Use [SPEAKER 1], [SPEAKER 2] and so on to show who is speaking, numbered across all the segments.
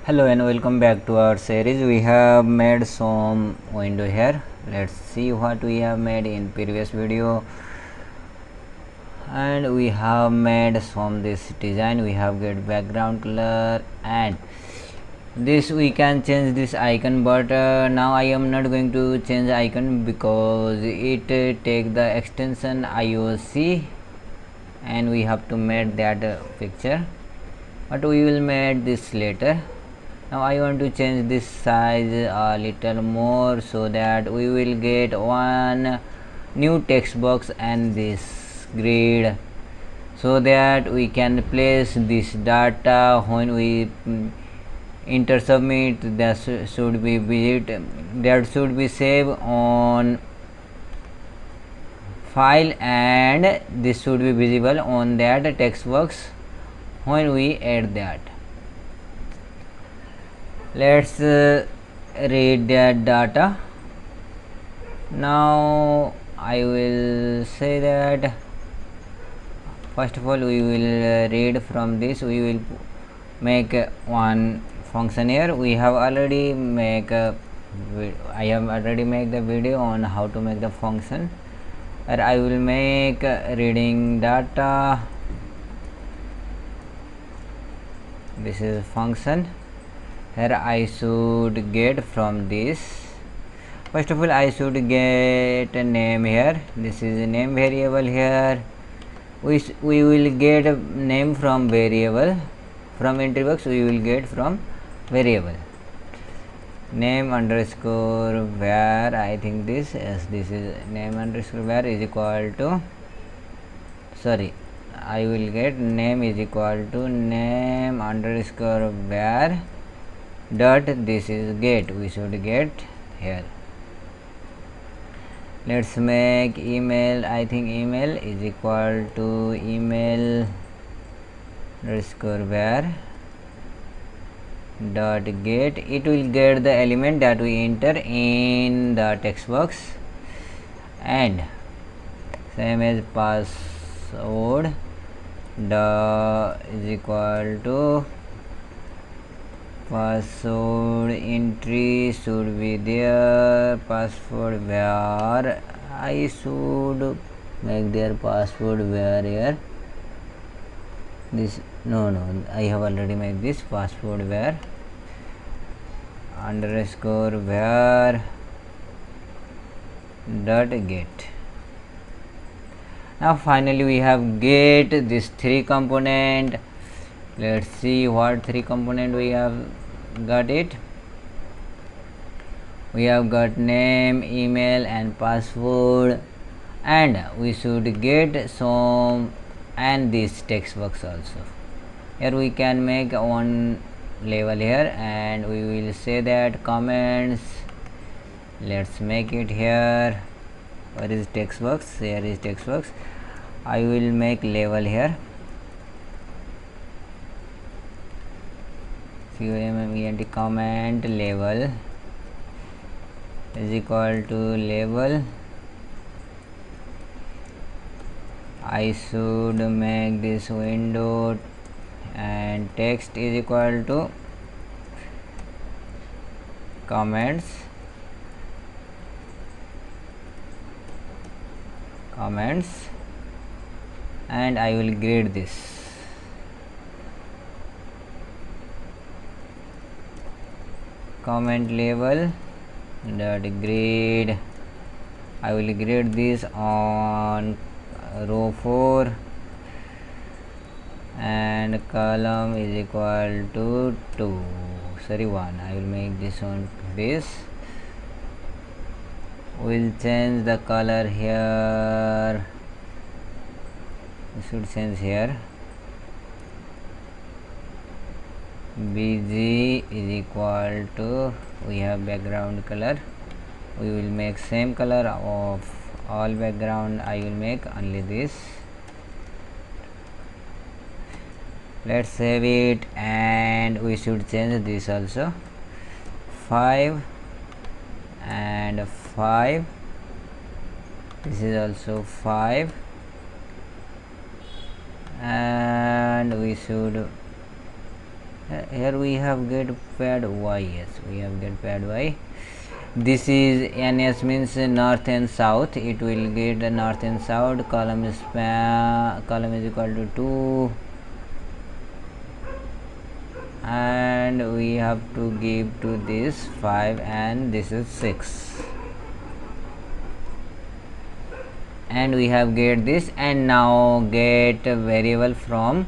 [SPEAKER 1] Hello and welcome back to our series. We have made some window here. Let's see what we have made in previous video. And we have made some this design. We have get background color and this we can change this icon, but now I am not going to change icon because it take the extension IOC and we have to make that picture, but we will make this later. Now I want to change this size a little more so that we will get one new text box and this grid, so that we can place this data when we enter submit. That should be visit, that should be saved on file, and this should be visible on that text box when we add that. Let's read that data. Now I will say that first of all we will read from this. We will make one function here. We have already make I have already made the video on how to make the function, and I will make reading data. This is function. Here I should get from this. First of all I should get a name here. This is a name variable here. We will get a name from variable. From entry box we will get from variable. Name underscore var, I think this, yes, this is name underscore var is equal to, sorry, I will get name is equal to name underscore var dot, this is get, we should get here. Let's make email. I think email is equal to email underscore var dot get. It will get the element that we enter in the text box, and same as password is equal to password entry should be there, password var. I should make their password var here. This no, I have already made this password var underscore var dot get. Now finally we have get this three component. Let's see what three component we have got it. We have got name, email and password, and we should get some and this text box also. Here we can make one label here, and we will say that comments. Let's make it here. Where is text box? Here is text box. I will make label here. COMMENT comment label is equal to label. I should make this window and text is equal to comments and I will grade this. Comment label dot grade. I will grade this on row 4 and column is equal to 2, sorry 1. I will make this on this. We'll change the color here. We should change here. BG is equal to, we have background color, we will make same color of all background. I will make only this. Let's save it, and we should change this also. 5 and 5, this is also 5, and we should here we have get pad y. Yes, we have get pad y. This is ns means north and south. It will get the north and south. Column is equal to 2, and we have to give to this 5, and this is 6, and we have get this. And now get a variable from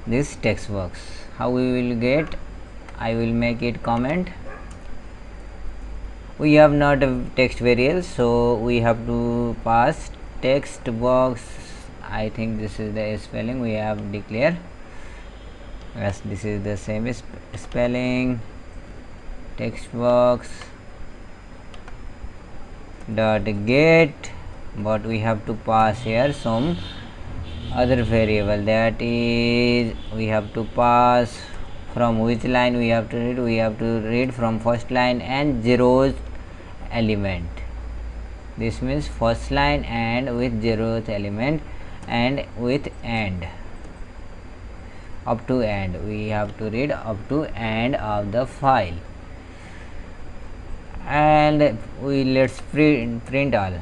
[SPEAKER 1] this text box. How we will get? I will make it comment. We have not a text variable, so we have to pass text box. I think this is the spelling we have declared. Yes, this is the same spelling. Text box dot get, but we have to pass here some other variable, that is we have to pass from which line we have to read. We have to read from first line and zeroth element. This means first line and with zeroth element, and with end, up to end. We have to read up to end of the file. And we let's print all.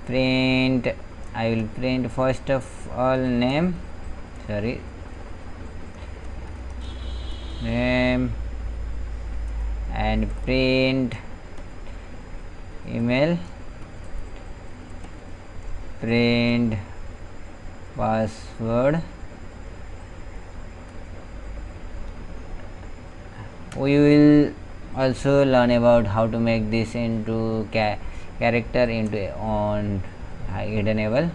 [SPEAKER 1] Print, I will print first of all name, name, and print email, print password. We will also learn about how to make this into character into on hiddenable.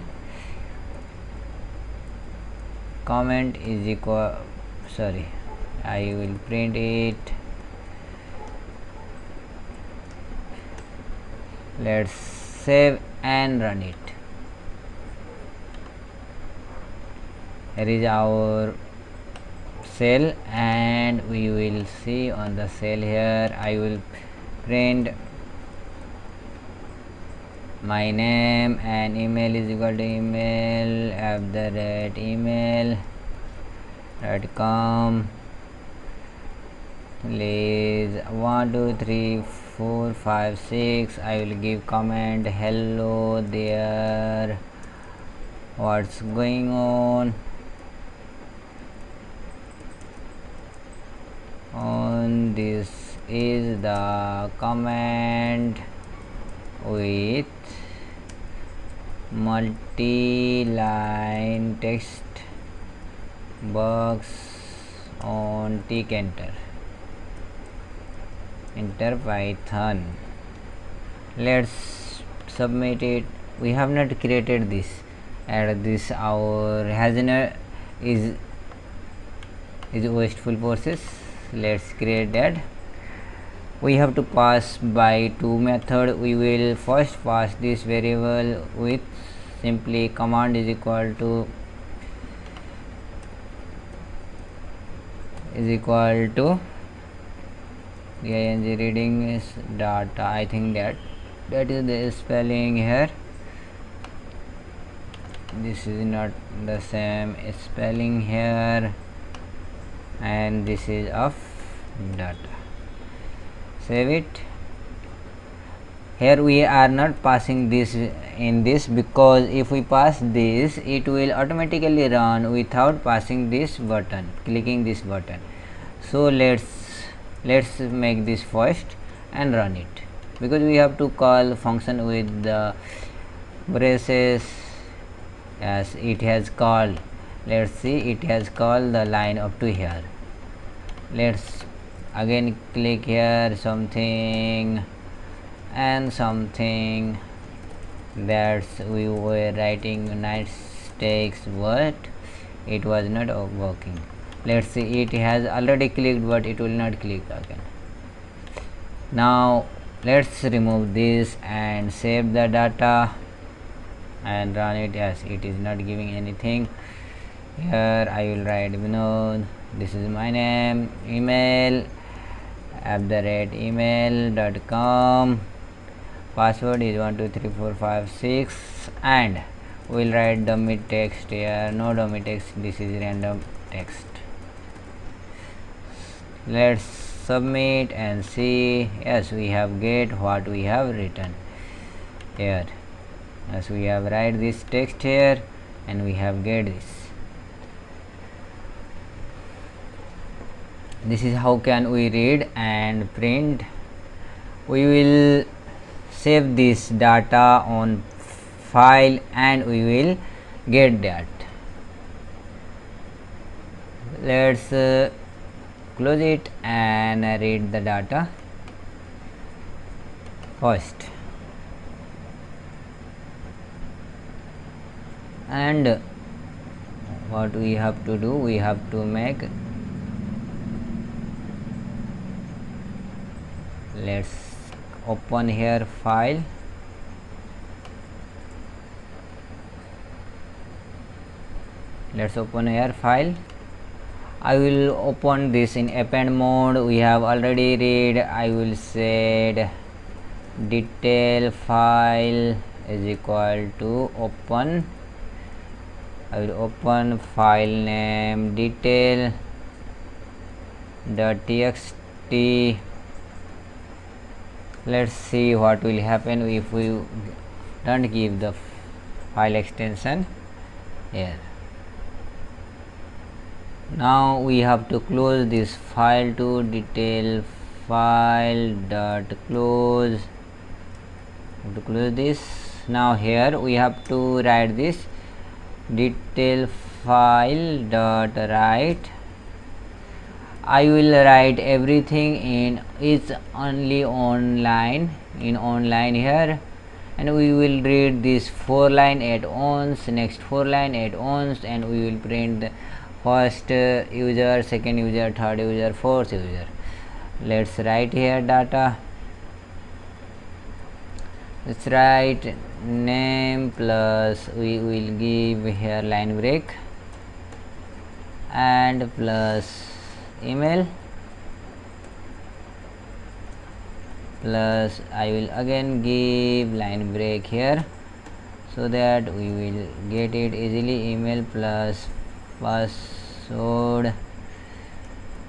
[SPEAKER 1] Comment is equal, I will print it. Let's save and run it. Here is our cell, and we will see on the cell here. I will print my name, and email is equal to email @email.com. Please 1 2 3 4 5 6. I will give comment, hello there, what's going on. This is the comment with multi-line text box on Tkinter. Enter Python. Let's submit it. We have not created this, and this our hasn't is wasteful process. Let's create that. We have to pass by two method. We will first pass this variable with simply command is equal to the ing reading is data. I think that is the spelling here. This is not the same spelling here, and this is of data. Save it. Here we are not passing this in this, because if we pass this, it will automatically run without passing this button, clicking this button. So let's make this first and run it, because we have to call function with the braces. As it has called, let's see, it has called the line up to here. Let's again click here something and something, that's we were writing nice text, but it was not working. Let's see, it has already clicked, but it will not click again. Now let's remove this and save the data and run it. As it is not giving anything. Here I will write Vinod, this is my name, email @email.com, password is 1 2 3 4 5 6, and we'll write dummy text here. No dummy text, this is random text. Let's submit and see. Yes, we have get what we have written here. Yes, we have write this text here and we have get this is how can we read and print. We will save this data on file and we will get that. Let's close it and read the data first. And what we have to do, we have to make, let's open here file, let's open here file. I will open this in append mode. We have already read. I will say detail file is equal to open. I will open file name detail.txt. Let's see what will happen if we don't give the file extension here. Now we have to close this file to detail file dot close. To close this, now here we have to write this detail file dot write. I will write everything in is only online in online here, and we will read this 4 line at once, next 4 line at once, and we will print the first user, second user, third user, fourth user. Let's write here data. Let's write name plus we will give here line break and plus email plus I will again give line break here so that we will get it easily. Email plus password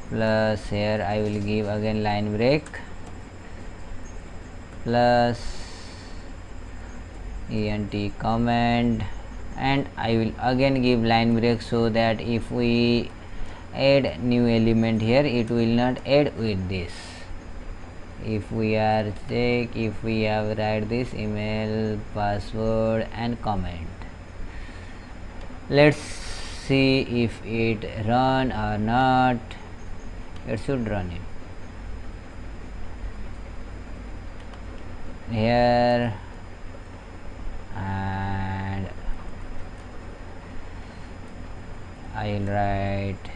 [SPEAKER 1] plus here I will give again line break plus ent comment, and I will again give line break so that if we add new element here it will not add with this. If we are check, if we have write this email password and comment, let's see if it run or not. It should run it here, and I will write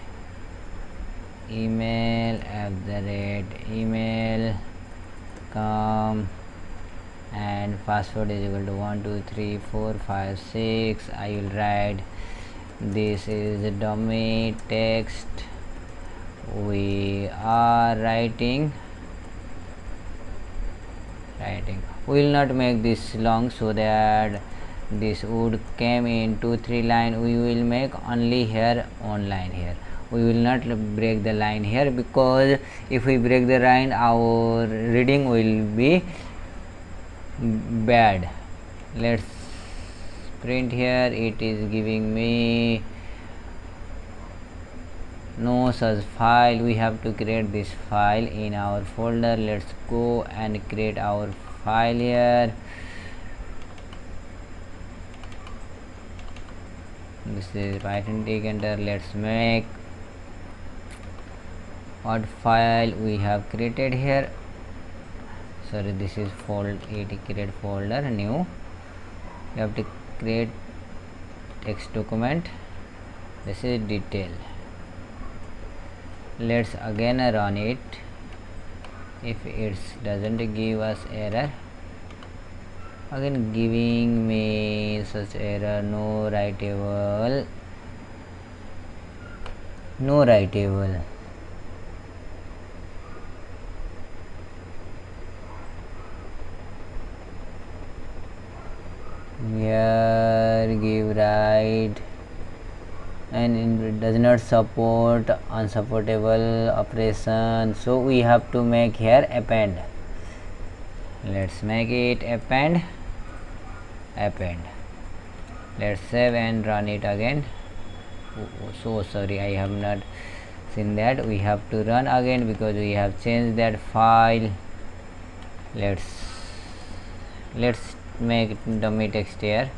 [SPEAKER 1] email@email.com and password is equal to 1 2 3 4 5 6. I will write this is a dummy text we are writing. We will not make this long so that this would came in 2-3 line. We will make only here one line here. We will not break the line here, because if we break the line our reading will be bad. Let's print here. It is giving me no such file. We have to create this file in our folder. Let's go and create our file here. This is Python Tkinter. Let's make what file we have created here. Sorry, this is create folder new. You have to create text document. This is detail. Let's again run it. If it doesn't give us error, again giving me such error, no writable. Here give write and it does not support unsupportable operation, so we have to make here append. Let's make it append. Let's save and run it again. So sorry, I have not seen that. We have to run again because we have changed that file. Let's make dummy text here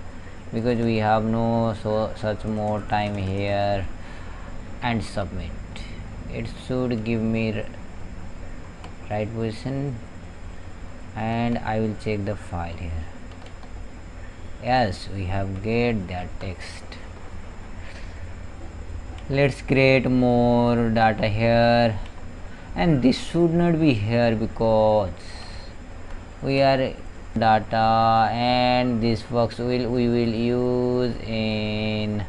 [SPEAKER 1] because we have no such more time here, and submit. It should give me right position, and I will check the file here. Yes, we have get that text. Let's create more data here, and this should not be here because we are data, and this box we will use in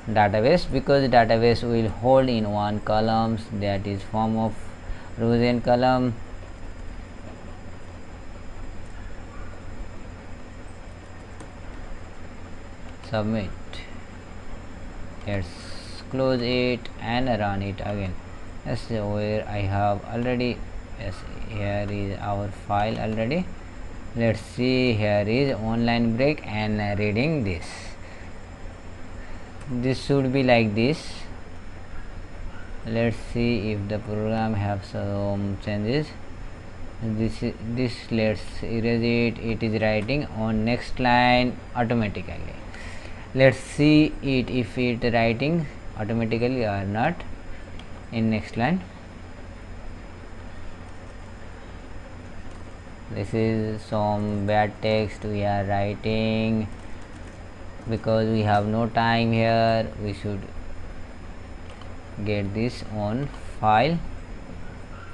[SPEAKER 1] database because database will hold in one columns, that is form of rows and column. Submit. Let's close it and run it again. Yes, where I have already, yes, here is our file already. Let's see, here is online break and reading this. This should be like this. Let's see if the program have some changes. This let's erase it. It is writing on next line automatically. Let's see it if it writing automatically or not in next line. This is some bad text we are writing because we have no time here. We should get this on file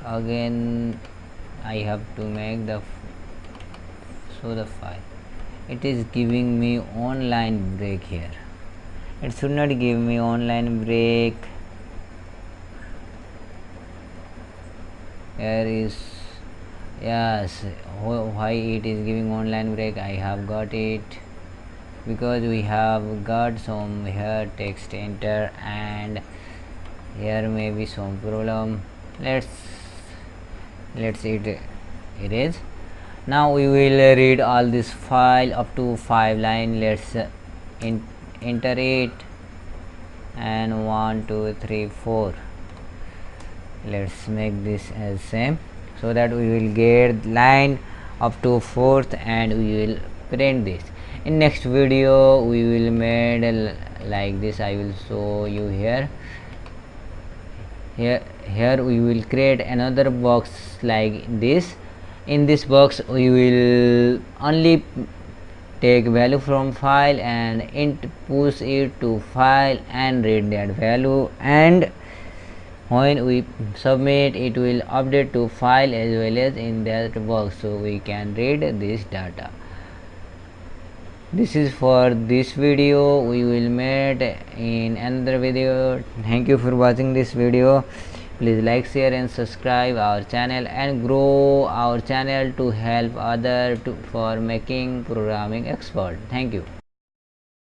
[SPEAKER 1] again. I have to make the show the file. It is giving me online break here. It should not give me online break. Here is, yes, why it is giving online break? I have got it because we have got some here text enter, and here may be some problem. Let's it erase. Now we will read all this file up to 5 line. Let's enter it, and 1 2 3 4. Let's make this as same so that we will get line up to 4th, and we will print this. In next video we will made like this. I will show you here. Here we will create another box like this. In this box we will only take value from file and push it to file and read that value, and when we submit it will update to file as well as in that box, so we can read this data. This is for this video. We will meet in another video. Thank you for watching this video. Please like, share and subscribe our channel and grow our channel to help other for making programming expert. Thank you.